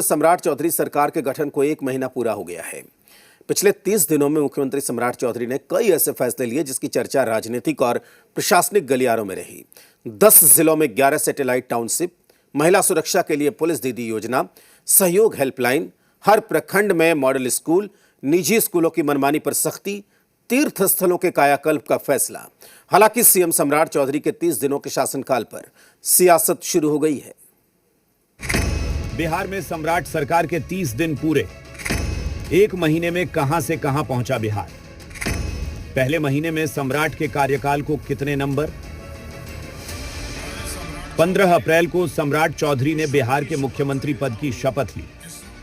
सम्राट चौधरी सरकार के गठन को 1 महीना पूरा हो गया है। पिछले 30 दिनों में मुख्यमंत्री सम्राट चौधरी ने कई ऐसे फैसले लिए जिसकी चर्चा राजनीतिक और प्रशासनिक गलियारों में रही। 10 जिलों में 11 सैटेलाइट टाउनशिप, महिला सुरक्षा के लिए पुलिस दीदी योजना, सहयोग हेल्पलाइन, हर प्रखंड में मॉडल स्कूल, निजी स्कूलों की मनमानी पर सख्ती, तीर्थ स्थलों के कायाकल्प का फैसला। हालांकि सीएम सम्राट चौधरी के 30 दिनों के शासनकाल पर सियासत शुरू हो गई है। बिहार में सम्राट सरकार के 30 दिन पूरे। 1 महीने में कहां से कहां पहुंचा बिहार। पहले महीने में सम्राट के कार्यकाल को कितने नंबर। 15 अप्रैल को सम्राट चौधरी ने बिहार के मुख्यमंत्री पद की शपथ ली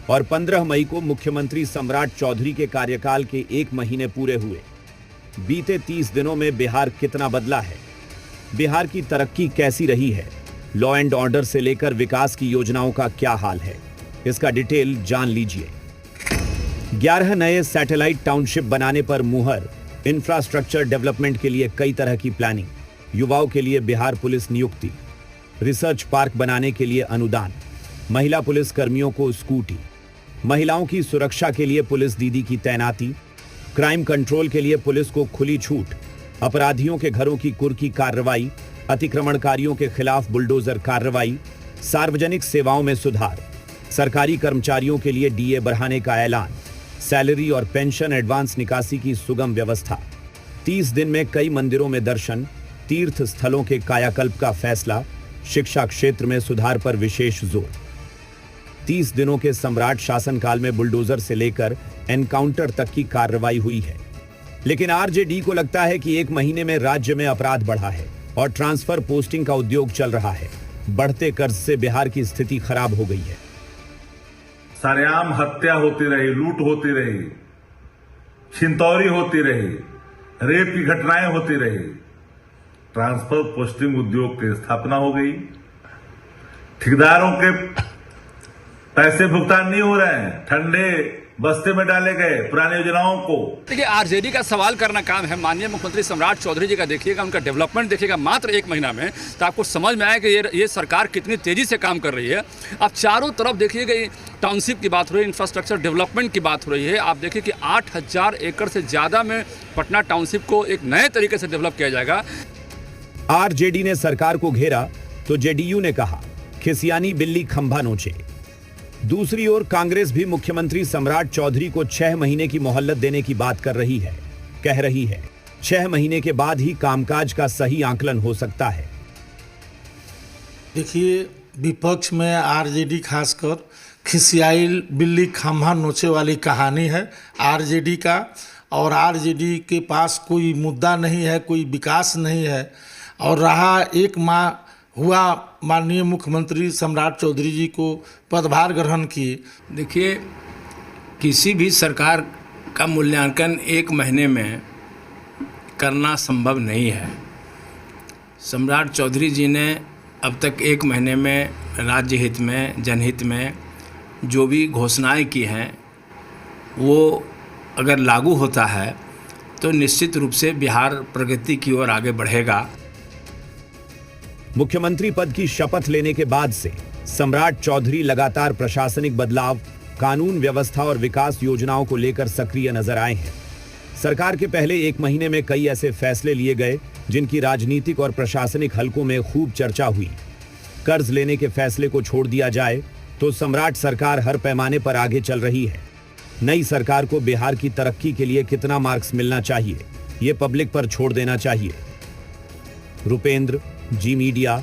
और 15 मई को मुख्यमंत्री सम्राट चौधरी के कार्यकाल के 1 महीने पूरे हुए। बीते 30 दिनों में बिहार कितना बदला है, बिहार की तरक्की कैसी रही है, लॉ एंड ऑर्डर से लेकर विकास की योजनाओं का क्या हाल है, इसका डिटेल जान लीजिए। 11 नए सैटेलाइट टाउनशिप बनाने पर मुहर। इंफ्रास्ट्रक्चर डेवलपमेंट के लिए कई तरह की प्लानिंग। युवाओं के लिए बिहार पुलिस नियुक्ति। रिसर्च पार्क बनाने के लिए अनुदान। महिला पुलिस कर्मियों को स्कूटी। महिलाओं की सुरक्षा के लिए पुलिस दीदी की तैनाती। क्राइम कंट्रोल के लिए पुलिस को खुली छूट। अपराधियों के घरों की कुर्की कार्रवाई। अतिक्रमणकारियों के खिलाफ बुलडोजर कार्रवाई। सार्वजनिक सेवाओं में सुधार। सरकारी कर्मचारियों के लिए डीए बढ़ाने का ऐलान। सैलरी और पेंशन एडवांस निकासी की सुगम व्यवस्था। 30 दिन में कई मंदिरों में दर्शन। तीर्थ स्थलों के कायाकल्प का फैसला। शिक्षा क्षेत्र में सुधार पर विशेष जोर। 30 दिनों के सम्राट शासनकाल में बुलडोजर से लेकर एनकाउंटर तक की कार्रवाई हुई है। लेकिन आरजेडी को लगता है कि 1 महीने में राज्य में अपराध बढ़ा है और ट्रांसफर पोस्टिंग का उद्योग चल रहा है। बढ़ते कर्ज से बिहार की स्थिति खराब हो गई है। सरेआम हत्या होती रही, लूट होती रही, छिनतौरी होती रही, रेप की घटनाएं होती रही। ट्रांसफर पोस्टिंग उद्योग की स्थापना हो गई। ठेकेदारों के पैसे भुगतान नहीं हो रहे हैं, ठंडे बस्ते में डाले गए पुरानी योजनाओं को। देखिए, आरजेडी का सवाल करना काम है। माननीय मुख्यमंत्री सम्राट चौधरी जी का देखिएगा, उनका डेवलपमेंट देखिएगा मात्र 1 महीना में, तो आपको समझ में आए कि ये सरकार कितनी तेजी से काम कर रही है। आप चारों तरफ देखिएगा, टाउनशिप की बात हो रही है, इंफ्रास्ट्रक्चर डेवलपमेंट की बात हो रही है। आप देखिए कि 8000 एकड़ से ज़्यादा में पटना टाउनशिप को एक नए तरीके से डेवलप किया जाएगा। आरजेडी ने सरकार को घेरा तो जेडीयू ने कहा खिसियानी बिल्ली खंभा नोचे। दूसरी ओर कांग्रेस भी मुख्यमंत्री सम्राट चौधरी को 6 महीने की मोहलत देने की बात कर रही है। कह रही है 6 महीने के बाद ही कामकाज का सही आकलन हो सकता है। देखिए, विपक्ष में आरजेडी खासकर खिसियाई बिल्ली खंभा नोचे वाली कहानी है आरजेडी का। और आरजेडी के पास कोई मुद्दा नहीं है, कोई विकास नहीं है। और रहा 1 माह हुआ माननीय मुख्यमंत्री सम्राट चौधरी जी को पदभार ग्रहण किए। देखिए, किसी भी सरकार का मूल्यांकन 1 महीने में करना संभव नहीं है। सम्राट चौधरी जी ने अब तक 1 महीने में राज्य हित में, जनहित में जो भी घोषणाएं की हैं, वो अगर लागू होता है तो निश्चित रूप से बिहार प्रगति की ओर आगे बढ़ेगा। मुख्यमंत्री पद की शपथ लेने के बाद से सम्राट चौधरी लगातार प्रशासनिक बदलाव, कानून व्यवस्था और विकास योजनाओं को लेकर सक्रिय नजर आए हैं। सरकार के पहले 1 महीने में कई ऐसे फैसले लिए गए जिनकी राजनीतिक और प्रशासनिक हलकों में खूब चर्चा हुई। कर्ज लेने के फैसले को छोड़ दिया जाए तो सम्राट सरकार हर पैमाने पर आगे चल रही है। नई सरकार को बिहार की तरक्की के लिए कितना मार्क्स मिलना चाहिए, ये पब्लिक पर छोड़ देना चाहिए। रुपेंद्र, जी मीडिया।